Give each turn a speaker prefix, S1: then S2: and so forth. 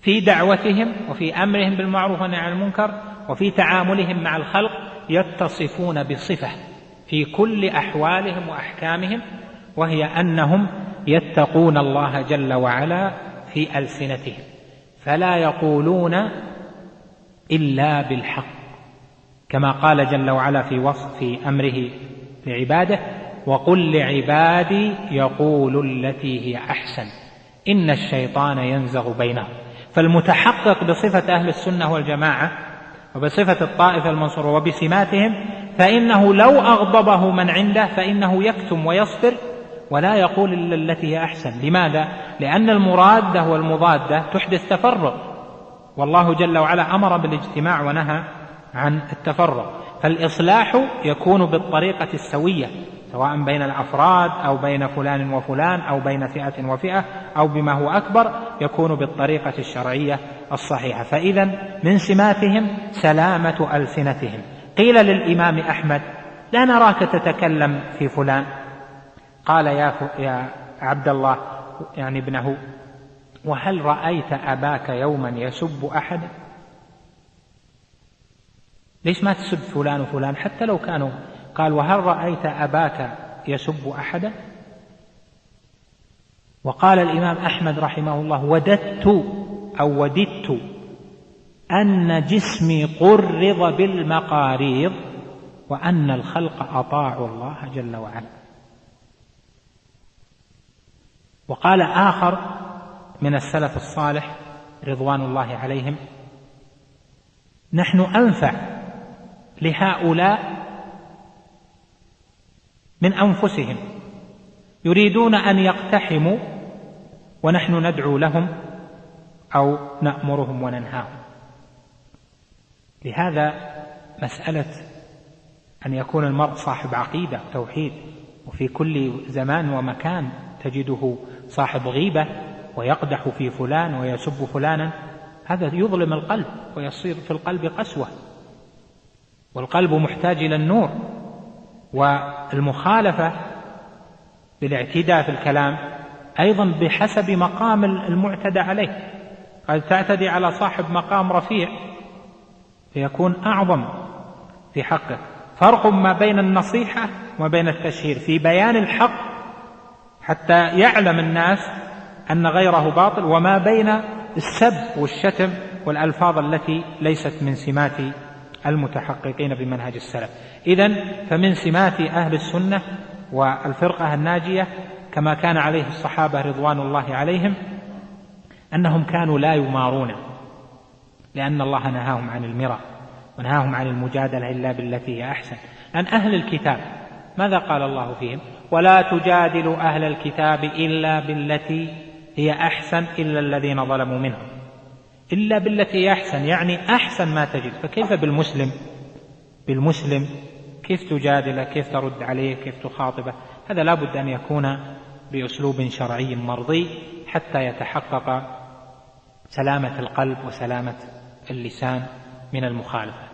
S1: في دعوتهم وفي أمرهم بالمعروف والنهي عن المنكر وفي تعاملهم مع الخلق يتصفون بصفة في كل أحوالهم وأحكامهم، وهي أنهم يتقون الله جل وعلا في ألسنتهم، فلا يقولون إلا بالحق، كما قال جل وعلا في أمره لعباده: وقل لعبادي يقولوا التي هي أحسن إن الشيطان ينزغ بينهم. فالمتحقق بصفة أهل السنة والجماعة وبصفة الطائفة المنصورة وبسماتهم، فإنه لو أغضبه من عنده فإنه يكتم ويصبر ولا يقول إلا التي هي أحسن. لماذا؟ لأن المرادة والمضادة تحدث تفرق، والله جل وعلا أمر بالاجتماع ونهى عن التفرق. فالإصلاح يكون بالطريقة السوية، سواء بين الأفراد أو بين فلان وفلان أو بين فئة وفئة أو بما هو أكبر، يكون بالطريقة الشرعية الصحيحة. فإذا من سماتهم سلامة ألسنتهم. قيل للإمام أحمد: لا نراك تتكلم في فلان. قال: يا عبد الله، يعني ابنه، وهل رأيت أباك يوما يسب أحدا؟ ليش ما تسب فلان وفلان حتى لو كانوا؟ قال: وهل رأيت أباك يسب أحدا؟ وقال الإمام أحمد رحمه الله: وددت أن جسمي قرض بالمقاريض وأن الخلق أطاعوا الله جل وعلا. وقال آخر من السلف الصالح رضوان الله عليهم: نحن أنفع لهؤلاء من أنفسهم، يريدون أن يقتحموا ونحن ندعو لهم أو نأمرهم وننهاهم. لهذا مسألة أن يكون المرء صاحب عقيدة توحيد، وفي كل زمان ومكان تجده صاحب غيبة ويقدح في فلان ويسب فلانا، هذا يظلم القلب ويصير في القلب قسوة، والقلب محتاج إلى النور. والمخالفة بالاعتداء في الكلام أيضا بحسب مقام المعتدى عليه، قد تعتدي على صاحب مقام رفيع فيكون أعظم في حقه. فرق ما بين النصيحة وما بين التشهير في بيان الحق حتى يعلم الناس أن غيره باطل، وما بين السب والشتم والألفاظ التي ليست من سمات المتحققين بمنهج السلف. إذن فمن سمات أهل السنة والفرقة الناجية كما كان عليه الصحابة رضوان الله عليهم أنهم كانوا لا يمارون، لأن الله نهاهم عن المرى ونهاهم عن المجادلة إلا بالتي هي أحسن. أن أهل الكتاب ماذا قال الله فيهم؟ ولا تجادلوا أهل الكتاب إلا بالتي هي أحسن إلا الذين ظلموا منهم. إلا بالتي هي أحسن يعني أحسن ما تجد. فكيف بالمسلم كيف تجادله، كيف ترد عليه، كيف تخاطبه؟ هذا لا بد أن يكون بأسلوب شرعي مرضي حتى يتحقق سلامة القلب وسلامة اللسان من المخالفة.